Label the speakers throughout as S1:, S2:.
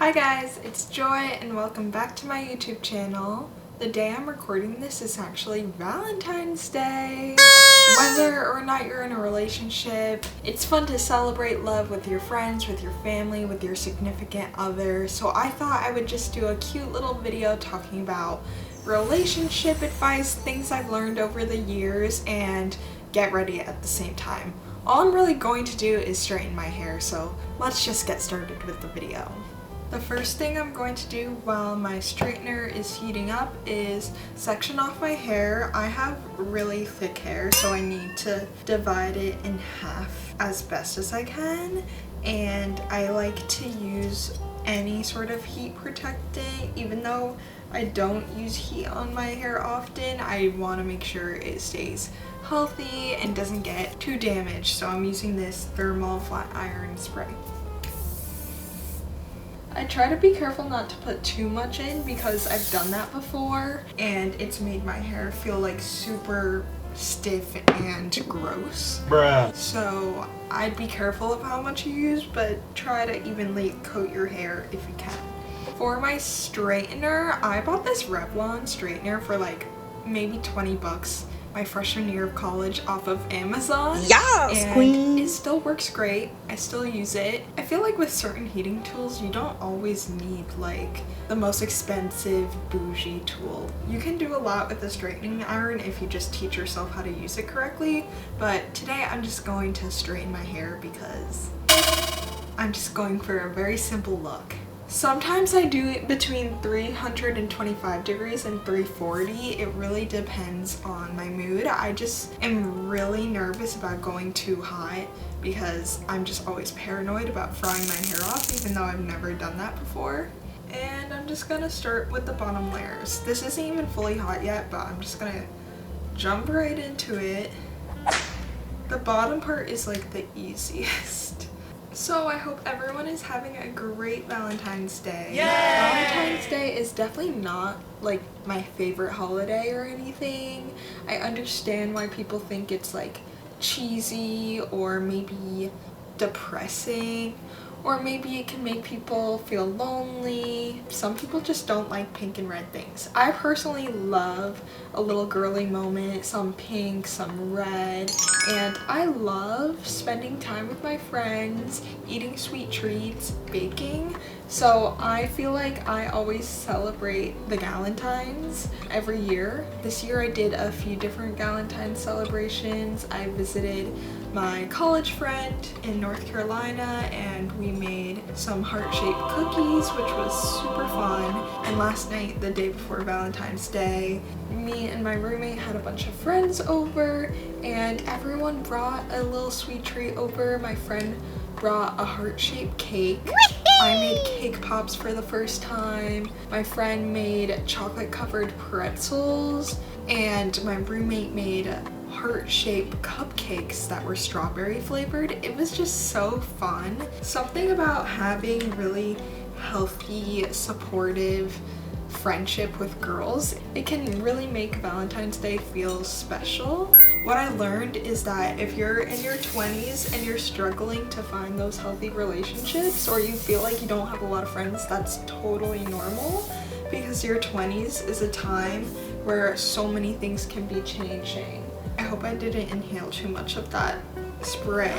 S1: Hi guys, it's Joy and welcome back to my YouTube channel. The day I'm recording this is actually Valentine's Day. Whether or not you're in a relationship, it's fun to celebrate love with your friends, with your family, with your significant other. So I thought I would just do a cute little video talking about relationship advice, things I've learned over the years, and get ready at the same time. All I'm really going to do is straighten my hair, so let's just get started with the video. The first thing I'm going to do while my straightener is heating up is section off my hair. I have really thick hair, so I need to divide it in half as best as I can. And I like to use any sort of heat protectant. Even though I don't use heat on my hair often, I want to make sure it stays healthy and doesn't get too damaged. So I'm using this thermal flat iron spray. I try to be careful not to put too much in because I've done that before and it's made my hair feel like super stiff and gross.
S2: Bruh.
S1: So I'd be careful of how much you use, but try to evenly coat your hair if you can. For my straightener, I bought this Revlon straightener for like maybe 20 bucks my freshman year of college off of Amazon.
S2: Yes,
S1: and
S2: queen!
S1: It still works great. I still use it. I feel like with certain heating tools, you don't always need like the most expensive bougie tool. You can do a lot with a straightening iron if you just teach yourself how to use it correctly. But today I'm just going to straighten my hair because I'm just going for a very simple look. Sometimes I do it between 325 degrees and 340. It really depends on my mood. I just am really nervous about going too hot because I'm just always paranoid about frying my hair off, even though I've never done that before. And I'm just gonna start with the bottom layers. This isn't even fully hot yet, but I'm just gonna jump right into it. The bottom part is like the easiest. So I hope everyone is having a great Valentine's Day. Yay! Valentine's Day is definitely not like my favorite holiday or anything. I understand why people think it's like cheesy or maybe depressing, or maybe it can make people feel lonely. Some people just don't like pink and red things. I personally love a little girly moment, some pink, some red, and I love spending time with my friends, eating sweet treats, baking. So I feel like I always celebrate the Galentines every year. This year I did a few different Galentine celebrations. I visited my college friend in North Carolina and we made some heart-shaped cookies, which was super fun. And last night, the day before Valentine's Day, me and my roommate had a bunch of friends over and everyone brought a little sweet treat over. My friend brought a heart-shaped cake. I made cake pops for the first time. My friend made chocolate-covered pretzels, and my roommate made heart-shaped cupcakes that were strawberry flavored. It was just so fun. Something about having really healthy, supportive friendship with girls, it can really make Valentine's Day feel special. What I learned is that if you're in your 20s and you're struggling to find those healthy relationships, or you feel like you don't have a lot of friends, that's totally normal, because your 20s is a time where so many things can be changing. I hope I didn't inhale too much of that spray,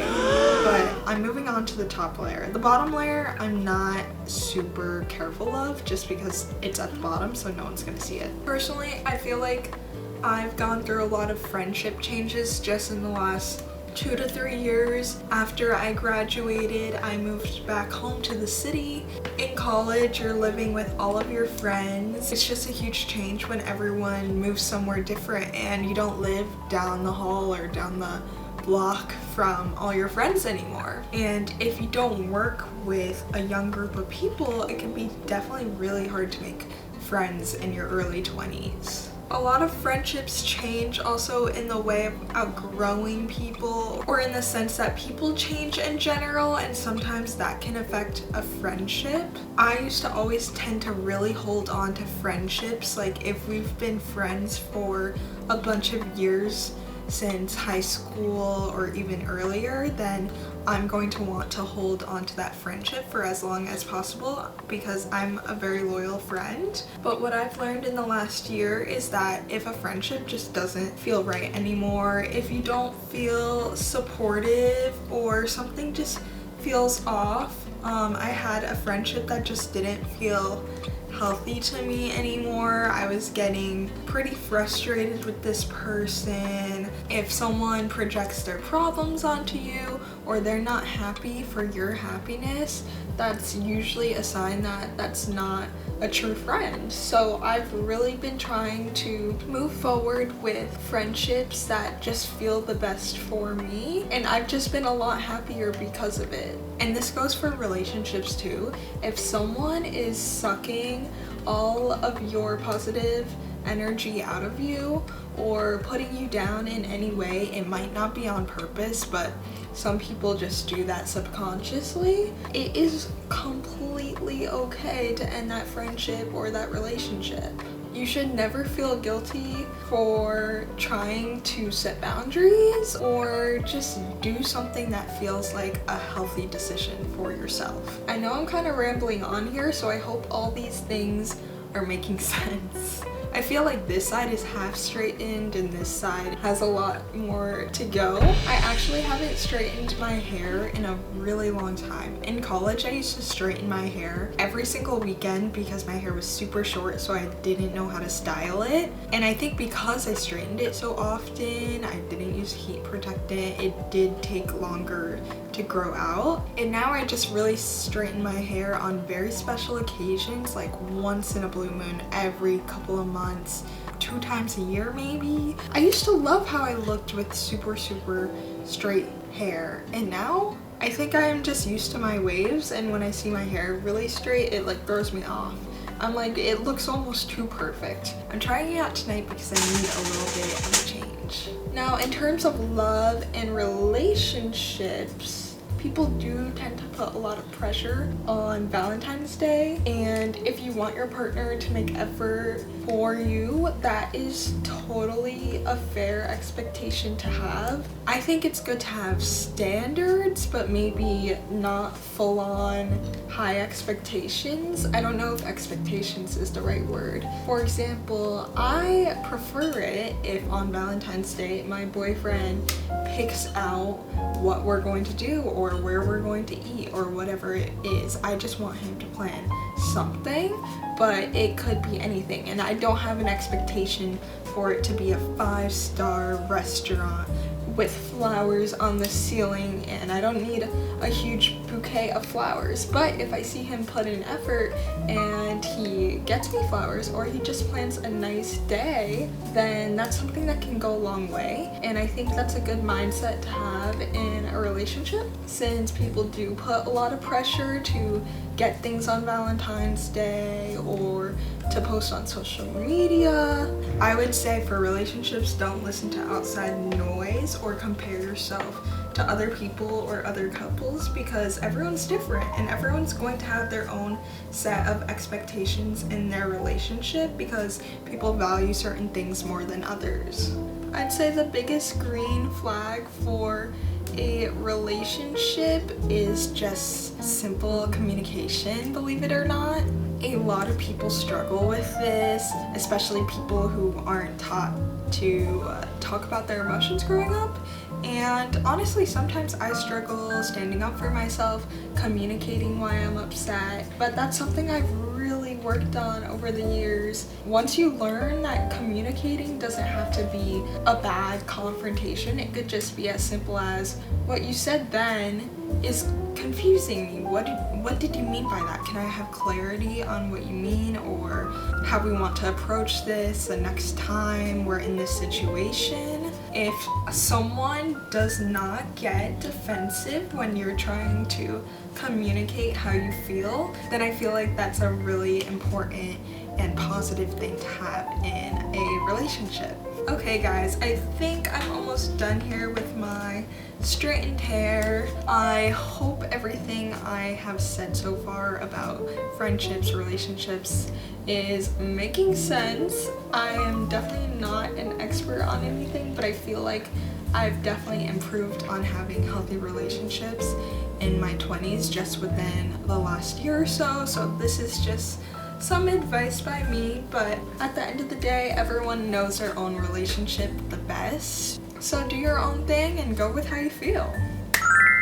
S1: but I'm moving on to the top layer. The bottom layer I'm not super careful of just because it's at the bottom, so no one's gonna see it. Personally, I feel like I've gone through a lot of friendship changes just in the last 2 to 3 years. After I graduated, I moved back home to the city. In college, you're living with all of your friends. It's just a huge change when everyone moves somewhere different and you don't live down the hall or down the block from all your friends anymore. And if you don't work with a young group of people, it can be definitely really hard to make friends in your early 20s. A lot of friendships change also in the way of outgrowing people, or in the sense that people change in general, and sometimes that can affect a friendship. I used to always tend to really hold on to friendships, like if we've been friends for a bunch of years, since high school or even earlier, then I'm going to want to hold on to that friendship for as long as possible because I'm a very loyal friend. But what I've learned in the last year is that if a friendship just doesn't feel right anymore, if you don't feel supportive or something just feels off, I had a friendship that just didn't feel healthy to me anymore. I was getting pretty frustrated with this person. If someone projects their problems onto you or they're not happy for your happiness, that's usually a sign that that's not a true friend. So I've really been trying to move forward with friendships that just feel the best for me, and I've just been a lot happier because of it. And this goes for relationships too. If someone is sucking all of your positive energy out of you or putting you down in any way, it might not be on purpose, but some people just do that subconsciously. It is completely okay to end that friendship or that relationship. You should never feel guilty for trying to set boundaries or just do something that feels like a healthy decision for yourself. I know I'm kind of rambling on here, so I hope all these things are making sense. I feel like this side is half straightened and this side has a lot more to go. I actually haven't straightened my hair in a really long time. In college, I used to straighten my hair every single weekend because my hair was super short, so I didn't know how to style it. And I think because I straightened it so often, I didn't use heat protectant, it did take longer to grow out. And now I just really straighten my hair on very special occasions, like once in a blue moon, every couple of months, 2 times a year maybe. I used to love how I looked with super straight hair, and now I think I am just used to my waves, and when I see my hair really straight, it like throws me off. I'm like, it looks almost too perfect. I'm trying it out tonight because I need a little bit of a change. Now, in terms of love and relationships, people do tend to put a lot of pressure on Valentine's Day, and if you want your partner to make effort for you, that is totally a fair expectation to have. I think it's good to have standards, but maybe not full-on high expectations. I don't know if expectations is the right word. For example, I prefer it if on Valentine's Day my boyfriend picks out what we're going to do or where we're going to eat or whatever it is. I just want him to plan something, but it could be anything, and I don't have an expectation for it to be a 5-star restaurant with flowers on the ceiling, and I don't need a huge bouquet of flowers. But if I see him put in effort and he gets me flowers or he just plans a nice day, then that's something that can go a long way. And I think that's a good mindset to have in a relationship, since people do put a lot of pressure to get things on Valentine's Day or to post on social media. I would say for relationships, don't listen to outside noise or compare yourself to other people or other couples, because everyone's different and everyone's going to have their own set of expectations in their relationship because people value certain things more than others. I'd say the biggest green flag for a relationship is just simple communication, believe it or not. A lot of people struggle with this, especially people who aren't taught to talk about their emotions growing up. And honestly, sometimes I struggle standing up for myself, communicating why I'm upset, but that's something I've really worked on over the years. Once you learn that communicating doesn't have to be a bad confrontation, it could just be as simple as, what you said then is confusing me. What did you mean by that? Can I have clarity on what you mean, or how we want to approach this the next time we're in this situation? If someone does not get defensive when you're trying to communicate how you feel, then I feel like that's a really important and positive thing to have in a relationship. Okay guys, I think I'm almost done here with my straightened hair. I hope everything I have said so far about friendships, relationships is making sense. I am definitely not an expert on anything, but I feel like I've definitely improved on having healthy relationships in my 20s just within the last year or so. So this is just some advice by me, but at the end of the day, everyone knows their own relationship the best. So do your own thing and go with how you feel.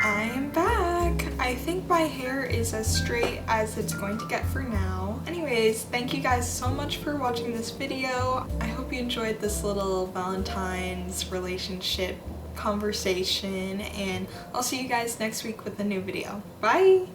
S1: I am back. I think my hair is as straight as it's going to get for now. Anyways, thank you guys so much for watching this video. I hope you enjoyed this little Valentine's relationship conversation, and I'll see you guys next week with a new video. Bye!